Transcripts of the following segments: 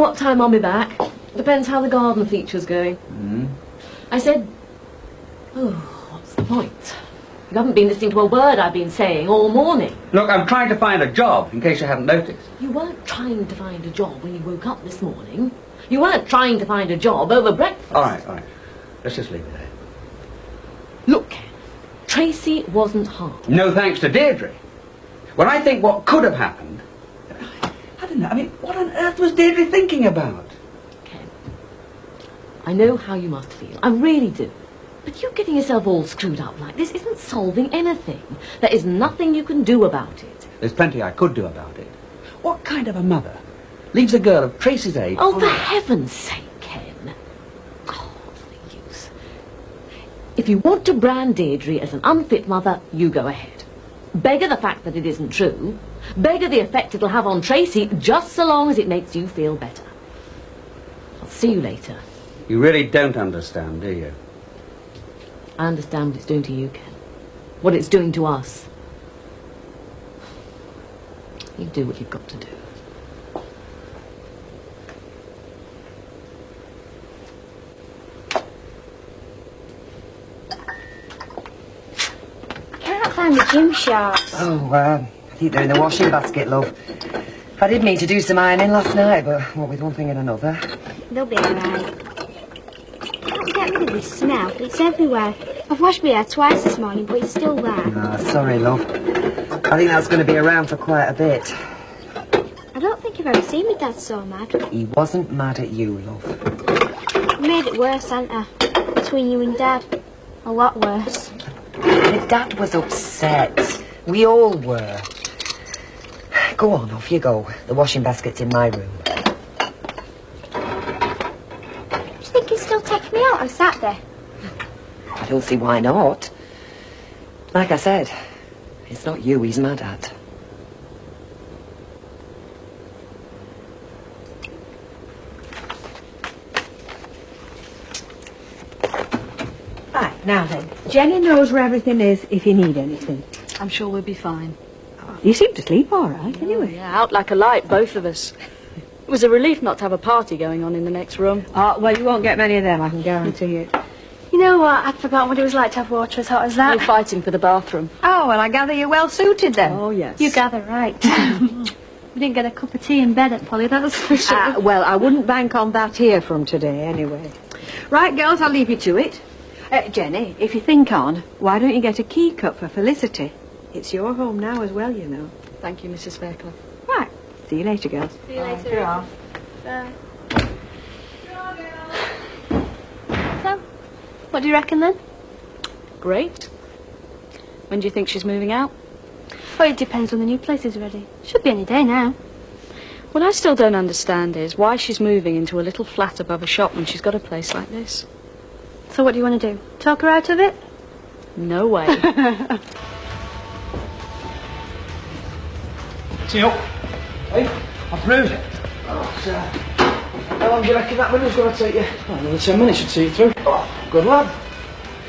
what time I'll be back. Depends how the garden feature's going. I said... Oh, what's the point? You haven't been listening to a word I've been saying all morning. Look, I'm trying to find a job, in case you hadn't noticed. You weren't trying to find a job when you woke up this morning. You weren't trying to find a job over breakfast. All right. Let's just leave it there. Look, Ken, Tracy wasn't harmed. No thanks to Deirdre. When I think what could have happened... I don't know, I mean, what on earth was Deirdre thinking about? Ken, I know how you must feel. I really do. But you getting yourself all screwed up like this isn't solving anything. There is nothing you can do about it. There's plenty I could do about it. What kind of a mother leaves a girl of Tracy's age... Oh, for heaven's sake, Ken. Oh, what's the use? If you want to brand Deirdre as an unfit mother, you go ahead. Beggar the fact that it isn't true. Beggar the effect it'll have on Tracy, just so long as it makes you feel better. I'll see you later. You really don't understand, do you? I understand what it's doing to you, Ken. What it's doing to us. You do what you've got to do. I can't find the gym shorts. Oh, I think they're in the washing basket, love. I did mean to do some ironing last night, but what with one thing and another. They'll be alright. Can't get rid of this smell. It's everywhere. I've washed my hair twice this morning, but it's still there. Ah, sorry, love. I think that's going to be around for quite a bit. I don't think I've ever seen my dad so mad. He wasn't mad at you, love. You made it worse, haven't I? Between you and Dad. A lot worse. Your dad was upset. We all were. Go on, off you go. The washing basket's in my room. Do you think he'd still take me out on Saturday? I don't see why not. Like I said, it's not you he's mad at. Right, now then. Jenny knows where everything is if you need anything. I'm sure we'll be fine. You seem to sleep all right, anyway. Yeah, out like a light, both of us. It was a relief not to have a party going on in the next room. Oh, well, you won't get many of them, I can guarantee it. You know what? I'd forgotten what it was like to have water as hot as that. No fighting for the bathroom. Oh, well, I gather you're well suited then. Oh, yes. You gather right. We didn't get a cup of tea in bed at Polly, that was for sure. Well, I wouldn't bank on that here from today, anyway. Right, girls, I'll leave you to it. Jenny, if you think on, why don't you get a key cup for Felicity? It's your home now as well, you know. Thank you, Mrs. Fairclough. Right. See you later, girls. See you later. Bye. So, what do you reckon then? Great. When do you think she's moving out? Well, it depends when the new place is ready. Should be any day now. What I still don't understand is why she's moving into a little flat above a shop when she's got a place like this. So what do you want to do? Talk her out of it? No way. See up. Hey, I've brewed it. Oh, sir. How long do you reckon that window's going to take you? Oh, another 10 minutes should see it through. Oh, good lad.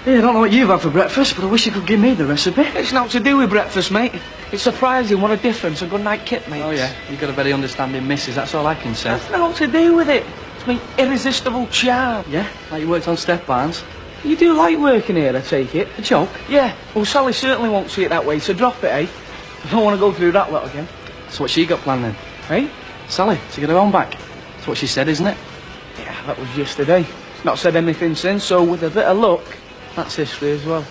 Yeah, I don't know what you've had for breakfast, but I wish you could give me the recipe. It's not to do with breakfast, mate. It's surprising what a difference a good night kit makes. Oh, yeah. You've got a very understanding missus, that's all I can say. That's not to do with it. It's my irresistible charm. Yeah? Like you worked on Steph Barnes? You do like working here, I take it. A joke? Yeah. Well, Sally certainly won't see it that way, so drop it, eh? I don't want to go through that lot again. So what she got planned then? Eh? Sally, to get her own back. That's what she said, isn't it? Yeah, that was yesterday. Not said anything since, so with a bit of luck, that's history as well.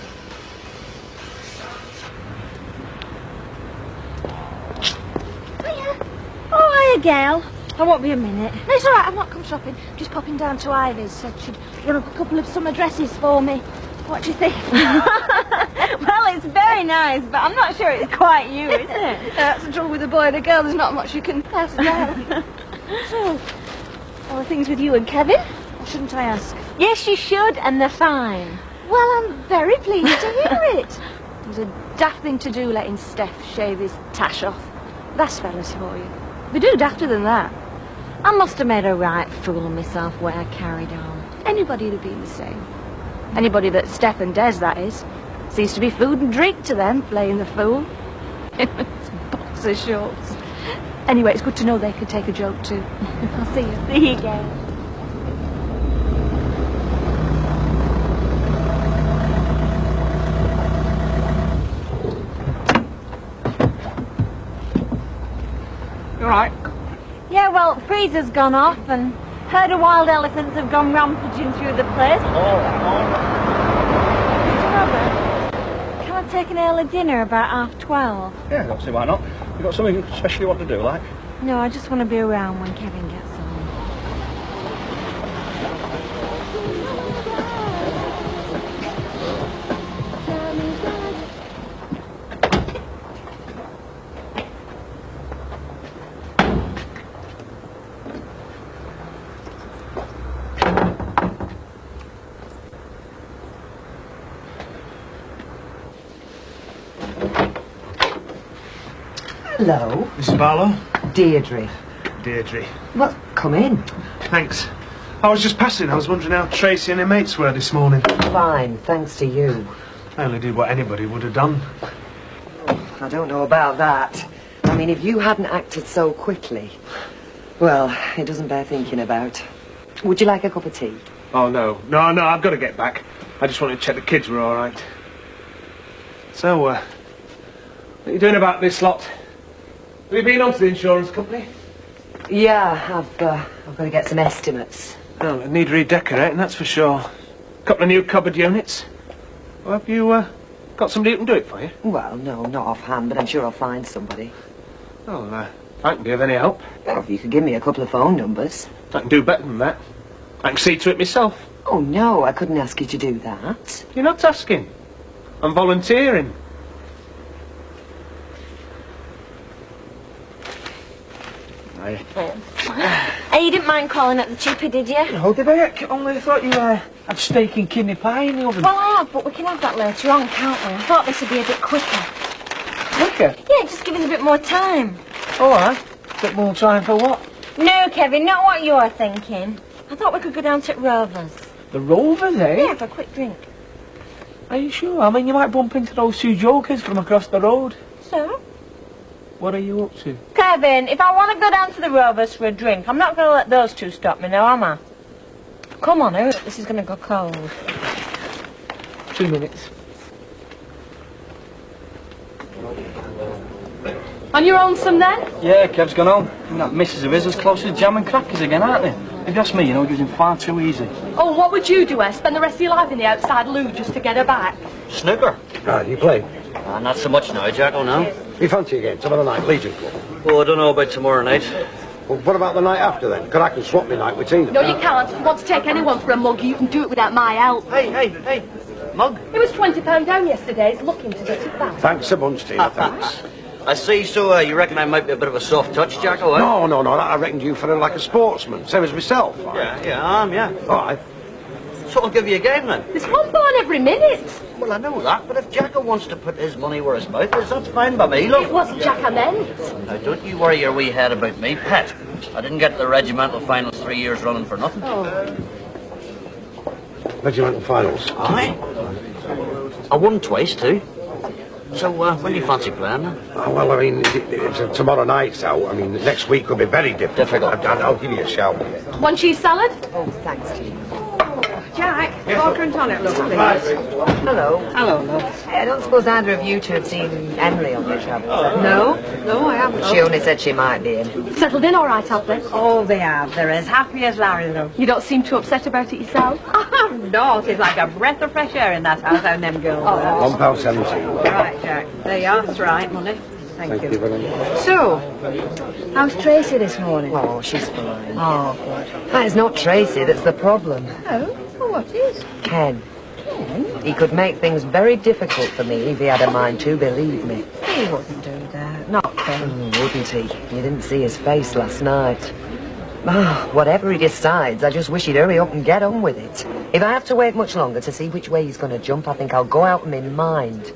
Oh, hiya, Gail. I won't be a minute. No, it's all right. I've not come shopping. Just popping down to Ivy's. Said she'd run up a couple of summer dresses for me. What do you think? Well, it's very nice, but I'm not sure it's quite you, is it? That's the trouble with a boy and a girl. There's not much you can pass down. So, how are things with you and Kevin? Or shouldn't I ask? Yes, you should, and they're fine. Well, I'm very pleased to hear it. It was a daft thing to do, letting Steph shave his tash off. That's fellas for you. They do dafter than that. I must have made a right fool of myself where I carried on. Anybody would have been the same. Anybody that Steph and Des, that is. Seems to be food and drink to them, playing the fool. In his boxer shorts. Anyway, it's good to know they could take a joke too. I'll see you. See you again. You alright? Yeah, well, freezer's gone off and herd of wild elephants have gone rampaging through the place. Mr. Robert, can I take an early dinner about 12:30? Yeah, I don't see why not. You got something special you want to do, like? No, I just want to be around when Kevin gets home. Hello, Mrs. Barlow? Deirdre. Deirdre. Well, come in. Thanks. I was just passing. I was wondering how Tracy and her mates were this morning. Fine, thanks to you. I only did what anybody would have done. I don't know about that. I mean, if you hadn't acted so quickly, well, it doesn't bear thinking about. Would you like a cup of tea? Oh, no. No, I've got to get back. I just wanted to check the kids were all right. So, what are you doing about this lot? Have you been on to the insurance company? Yeah, I've got to get some estimates. Well, I need redecorating, that's for sure. Couple of new cupboard units. Well, have you got somebody who can do it for you? Well, no, not offhand, but I'm sure I'll find somebody. Well, I can be of any help. Well, if you could give me a couple of phone numbers. I can do better than that. I can see to it myself. Oh, no, I couldn't ask you to do that. You're not asking. I'm volunteering. Hey, you didn't mind calling at the chippy, did you? No, did I? Only thought you had steak and kidney pie in the oven. Well, I have, but we can have that later on, can't we? I thought this would be a bit quicker. Quicker? Yeah, just give us a bit more time. All right. Bit more time for what? No, Kevin, not what you're thinking. I thought we could go down to Rovers. The Rovers, eh? Yeah, for a quick drink. Are you sure? I mean, you might bump into those two jokers from across the road. So? What are you up to? Kevin, if I want to go down to the Rovers for a drink, I'm not going to let those two stop me now, am I? Come on, hurry up, this is going to go cold. 2 minutes. On your own some then? Yeah, Kev's gone home. And that missus of his is close to jam and crackers again, aren't they? If you ask me, you know, it gives him far too easy. Oh, what would you do, Spend the rest of your life in the outside loo just to get her back? Snooker? Ah, you play? Not so much now, Jacko, now. You fancy again? Tomorrow night, Legion Club. Oh, I don't know about tomorrow night. Well, what about the night after then? Because I can swap my night with Tina. No, you can't. If you want to take anyone for a mug, you can do it without my help. Hey, mug? It was £20 down yesterday. He's looking to get it back. Thanks a bunch, Tina, thanks. I see, so you reckon I might be a bit of a soft touch, Jacko, eh? No, I reckoned you for like a sportsman, same as myself. Yeah. All right. So I'll give you a game then. There's one born every minute. Well, I know that, but if Jacko wants to put his money where his mouth is, that's fine by me, look. It wasn't Jack I meant. Now, don't you worry your wee head about me, pet. I didn't get the regimental finals 3 years running for nothing. Oh. Regimental finals. Aye. I won twice, too. So, when do you fancy playing then? Oh, well, I mean, it's tomorrow night's out. I mean, next week could be very difficult. I'll give you a shout. One cheese salad? Oh, thanks, Tina. Jack, vodka and tonic, love, please. Hello. Hello, love. I don't suppose either of you two have seen Emily on your travels. No, I haven't. She only said she might be in. Settled in all right, have they? Oh, they have. They're as happy as Larry, love. You don't seem too upset about it yourself? No, it's like a breath of fresh air in that house, how them girls are. £1.70. Right, Jack. There you are. That's right, money. Thank you. very much. So, how's Tracy this morning? Oh, she's fine. Oh, good. That is not Tracy that's the problem. Oh, well, what is? Ken. He could make things very difficult for me if he had a mind to, believe me. He wouldn't do that. Not Ken. Wouldn't he? You didn't see his face last night. Oh, whatever he decides, I just wish he'd hurry up and get on with it. If I have to wait much longer to see which way he's going to jump, I think I'll go out of my mind.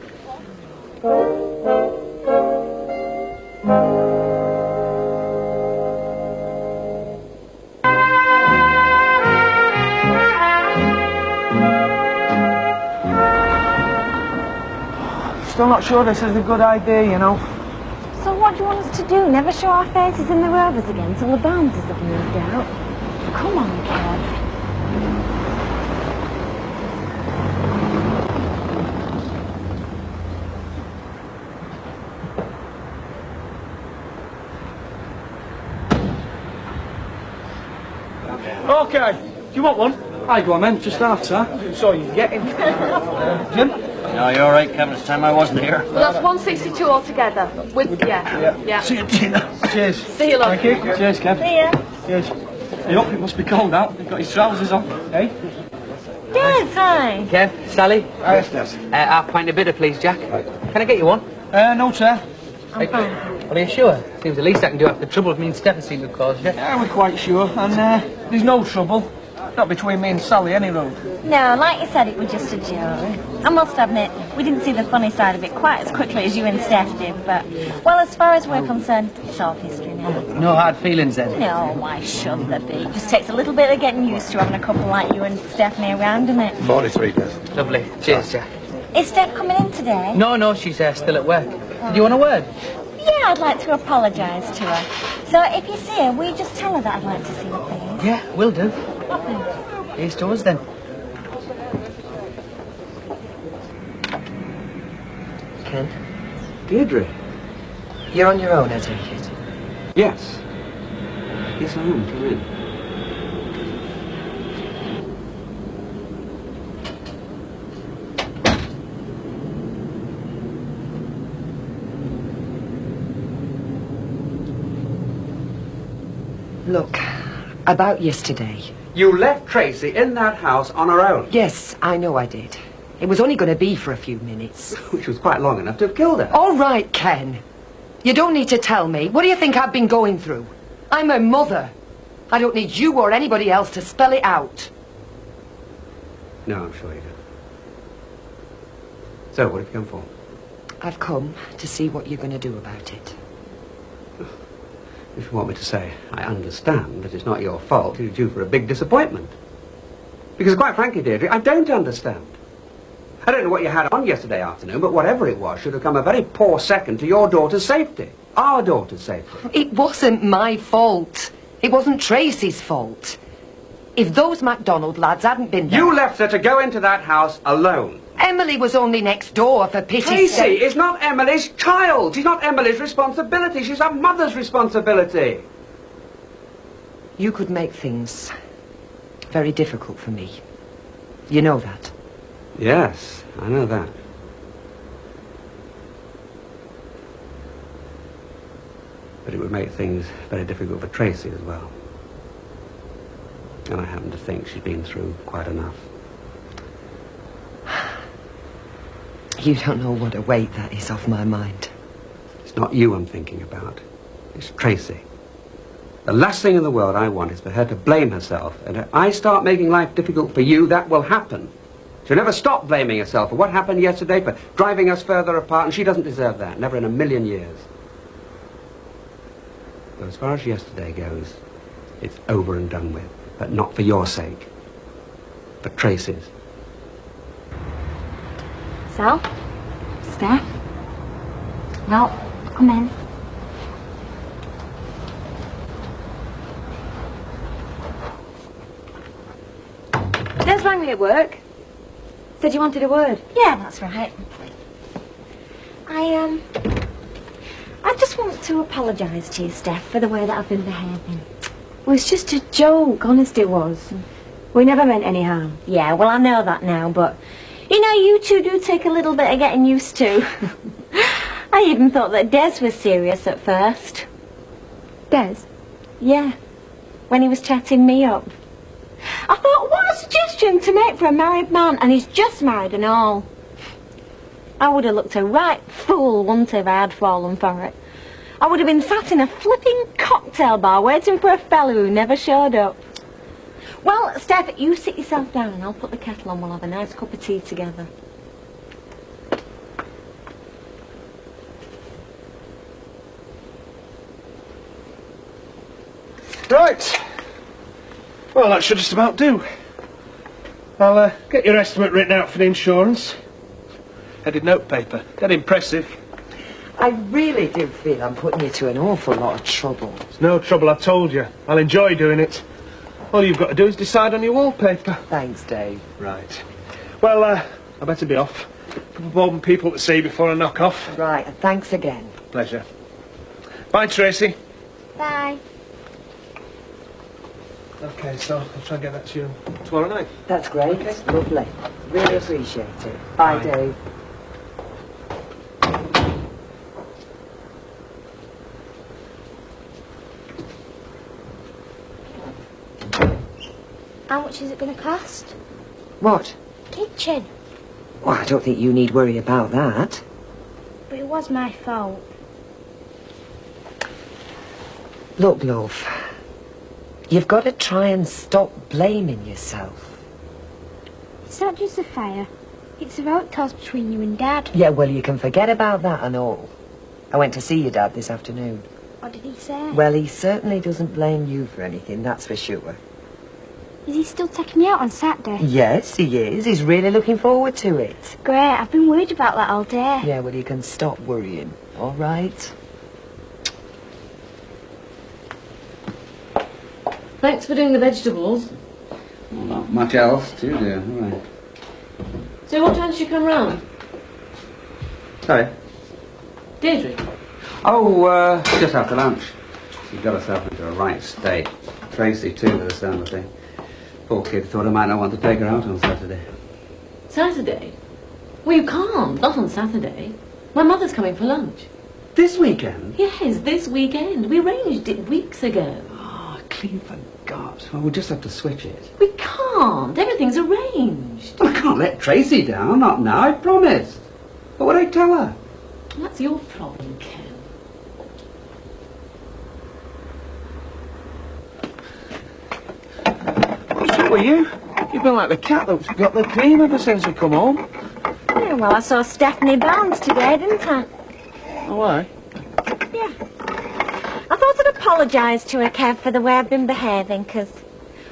Still not sure this is a good idea, you know. So what do you want us to do? Never show our faces in the Rovers again till the Barneses have moved out? Come on, Kev. Okay. Do you want one? Aye, go on then. Just after. So you can get him. Jim? No, you're all right, Kevin. It's time I wasn't here. Well, that's 162 altogether. With yeah. See you, Tina. Cheers. See you, love. Thank you. Cheers, Kev. See ya. Cheers. Hey, up, it must be cold out. He's got his trousers on. Hey? Yes, hi. Kev, Sally? Yes, yes. Half pint of bitter, please, Jack. Can I get you one? No, sir. I'm fine. Are you sure? Seems the least I can do after the trouble me and Stephen seem to have caused you. Yeah, we're quite sure. And there's no trouble. Not between me and Sally, any road. No, like you said, it was just a joke. I must admit, we didn't see the funny side of it quite as quickly as you and Steph did, but, well, as far as we're concerned, it's all history now. No hard feelings, then? No, why should there be? It just takes a little bit of getting used to having a couple like you and Stephanie around, doesn't it? 43, yes. Lovely. Cheers, Jack. Is Steph coming in today? No, she's still at work. Do you want a word? Yeah, I'd like to apologise to her. So if you see her, will you just tell her that I'd like to see her, please? Yeah, will do. Here's to us, then. Ken? Deirdre? You're on your own, I take it? Yes. Yes, I am. Come in. Look, about yesterday. You left Tracy in that house on her own. Yes, I know I did. It was only going to be for a few minutes. Which was quite long enough to have killed her. All right, Ken. You don't need to tell me. What do you think I've been going through? I'm her mother. I don't need you or anybody else to spell it out. No, I'm sure you do. So, what have you come for? I've come to see what you're going to do about it. If you want me to say, I understand that it's not your fault, you're due for a big disappointment. Because quite frankly, Deirdre, I don't understand. I don't know what you had on yesterday afternoon, but whatever it was should have come a very poor second to your daughter's safety. Our daughter's safety. It wasn't my fault. It wasn't Tracy's fault. If those MacDonald lads hadn't been there... You left her to go into that house alone. Emily was only next door, for pity's Tracy sake. is not Emily's child. She's not Emily's responsibility. She's her mother's responsibility. You could make things very difficult for me. You know that. Yes, I know that. But it would make things very difficult for Tracy as well. And I happen to think she's been through quite enough. You don't know what a weight that is off my mind. It's not you I'm thinking about. It's Tracy. The last thing in the world I want is for her to blame herself. And if I start making life difficult for you, that will happen. She'll never stop blaming herself for what happened yesterday, for driving us further apart, and she doesn't deserve that. Never in a million years. But as far as yesterday goes, it's over and done with. But not for your sake. For Tracy's. So? Steph? Well, come in. Des rang me at work. Said you wanted a word. Yeah, that's right. I just want to apologise to you, Steph, for the way that I've been behaving. Well, it's just a joke, honest it was. We never meant any harm. Yeah, well, I know that now, but, you know, you two do take a little bit of getting used to. I even thought that Des was serious at first. Des? Yeah, when he was chatting me up. I thought, what a suggestion to make for a married man, and he's just married and all. I would have looked a right fool, wouldn't I, if I had fallen for it. I would have been sat in a flipping cocktail bar waiting for a fella who never showed up. Well, Steph, you sit yourself down and I'll put the kettle on. We'll have a nice cup of tea together. Right. Well, that should just about do. I'll get your estimate written out for the insurance. Headed note paper. Dead impressive. I really do feel I'm putting you to an awful lot of trouble. It's no trouble, I've told you. I'll enjoy doing it. All you've got to do is decide on your wallpaper. Thanks, Dave. Right. Well, I better be off. More than people to see before I knock off. Right, and thanks again. Pleasure. Bye, Tracy. Bye. Okay, so I'll try and get that to you tomorrow night. That's great. Okay. Lovely. Really appreciate it. Bye, Dave. How much is it going to cost? What? Kitchen. Well, I don't think you need worry about that. But it was my fault. Look, love, you've got to try and stop blaming yourself. It's not just the fire. It's the road toss between you and Dad. Yeah, well, you can forget about that and all. I went to see your dad this afternoon. What did he say? Well, he certainly doesn't blame you for anything, that's for sure. Is he still taking me out on Saturday? Yes, he is. He's really looking forward to it. Great. I've been worried about that all day. Yeah, well, you can stop worrying, all right? Thanks for doing the vegetables. Well, not much else to do, have I? So what time did she come round? Sorry? Deirdre? Oh, just after lunch. She got herself into a right state. Tracy, too, with the sound of thing. Poor kid thought I might not want to take her out on Saturday. Saturday? Well, you can't. Not on Saturday. My mother's coming for lunch. This weekend? Yes, this weekend. We arranged it weeks ago. Oh, I clean forgot. Well, we'll just have to switch it. We can't. Everything's arranged. I can't let Tracy down. Not now, I promised. What would I tell her? That's your problem, Ken. What's up with you? You've been like the cat that's got the cream ever since we come home. Yeah, well, I saw Stephanie Barnes today, didn't I? Oh, why? Yeah. I thought I'd apologise to her, Kev, for the way I've been behaving, because,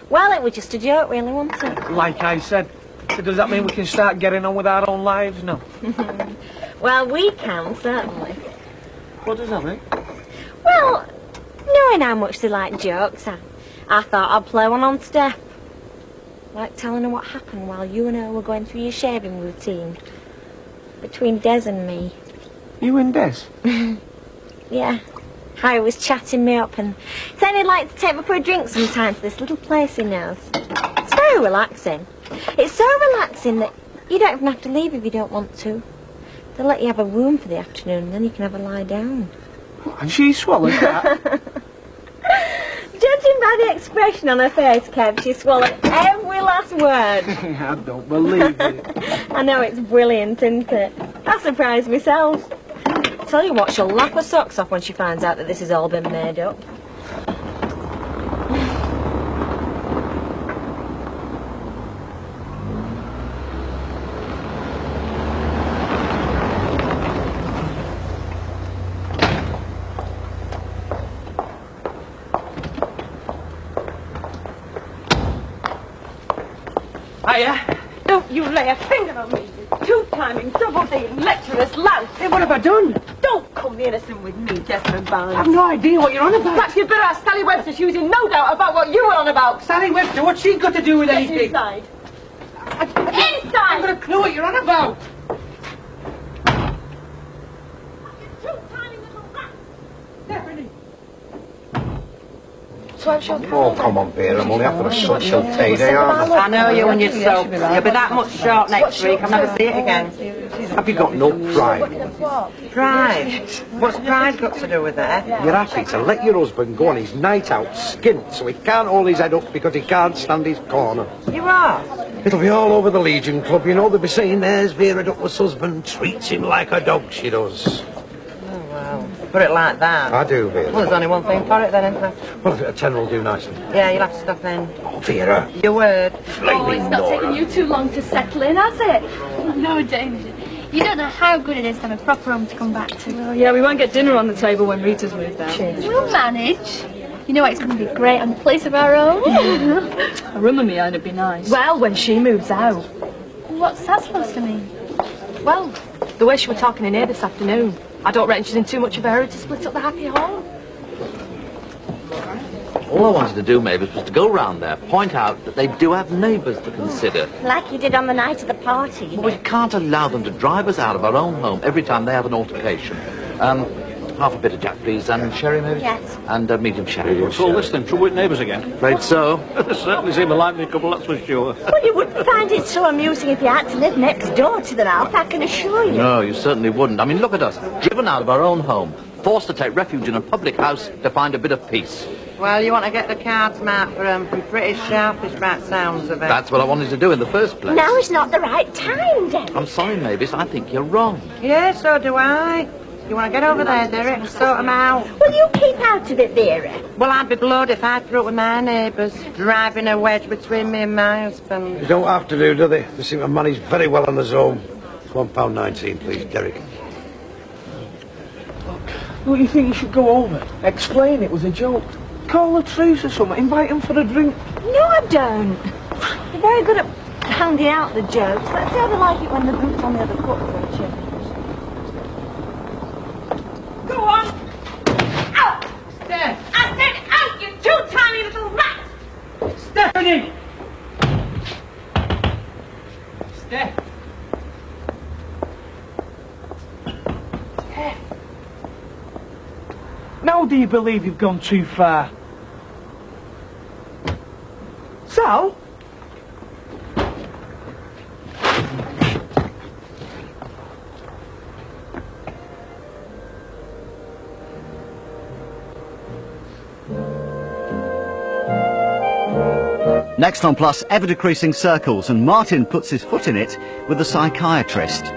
well, it was just a joke, really, wasn't it? Like I said. So does that mean we can start getting on with our own lives now? Well, we can, certainly. What does that mean? Well, knowing how much they like jokes, I thought I'd play one on Steph. Like telling her what happened while you and her were going through your shaving routine. Between Des and me. You and Des? Yeah. Harry was chatting me up and saying he'd like to take me for a drink sometime to this little place he knows. It's very relaxing. It's so relaxing that you don't even have to leave if you don't want to. They'll let you have a room for the afternoon and then you can have a lie down. And she swallowed that? Judging by the expression on her face, Kev, she swallowed every last word. I don't believe it. I know, it's brilliant, isn't it? I surprised myself. Tell you what, she'll laugh her socks off when she finds out that this has all been made up. Hiya. Don't you lay a finger on me, you two-timing, double-dealing, lecherous lout. Hey, what have I done? Don't come innocent with me, Desmond Barnes. I've no idea what you're on about. Perhaps you'd better ask Sally Webster. She was in no doubt about what you were on about. Sally Webster, what's she got to do with Get anything? inside. I've Inside! got a clue what you're on about. Two-timing little rat. Stephanie. So I'm sure Oh, come on, Bear, I'm only after a social tea, they are. I know you and your soap. You'll be that much short next week. I'll never see it again. Have you got no pride? Pride? What's pride got to do with that? You're happy to let your husband go on his night out skint so he can't hold his head up because he can't stand his corner. You are? It'll be all over the Legion Club, you know. They'll be saying there's Vera Duckworth's husband treats him like a dog, she does. Oh, wow. Put it like that. I do, Vera. Well, there's only one thing for it then, isn't there? Well, a 10 will do nicely. Yeah, you'll have to stop in. Oh, Vera. Your word. Oh, it's not taking you too long to settle in, has it? No danger. You don't know how good it is to have a proper home to come back to. Well, yeah, we won't get dinner on the table when Rita's moved out. We'll manage. You know what, it's going to be great on a place of our own. A room of me own would be nice. Well, when she moves out. What's that supposed to mean? Well, the way she was talking in here this afternoon. I don't reckon she's in too much of a hurry to split up the happy home. All I wanted to do, Mavis, was to go round there, point out that they do have neighbours to consider. Like you did on the night of the party. Well, we can't allow them to drive us out of our own home every time they have an altercation. Half a bit of Jack, please, and sherry, maybe? Yes. And medium sherry. What's all this then? Trouble with neighbours again? Afraid so. They certainly seem a likely couple, that's for sure. Well, you wouldn't find it so amusing if you had to live next door to them, Alf, I can assure you. No, you certainly wouldn't. I mean, look at us, driven out of our own home, forced to take refuge in a public house to find a bit of peace. Well, you want to get the cards marked for them. Pretty sharpish by sounds of it. That's what I wanted to do in the first place. Now is not the right time, Derek. I'm sorry, Mavis, I think you're wrong. Yeah, so do I. You want to get over there, Derek, sort them out. Will you keep out of it, Vera? Well, I'd be blowed if I threw it with my neighbours, driving a wedge between me and my husband. They don't have to do they? They seem to manage very well on their own. £1.19, please, Derek. Don't you think you should go over? Explain it was a joke. Call the truce or something. Invite them for a drink. No, I don't. They're very good at handing out the jokes. Let's see how they like it when the boot's on the other foot for a change. Go on! Out! Steph! I said out, you two tiny little rat! Stephanie! Steph! Steph! Now do you believe you've gone too far? So? Next on Plus, ever-decreasing circles, and Martin puts his foot in it with the psychiatrist.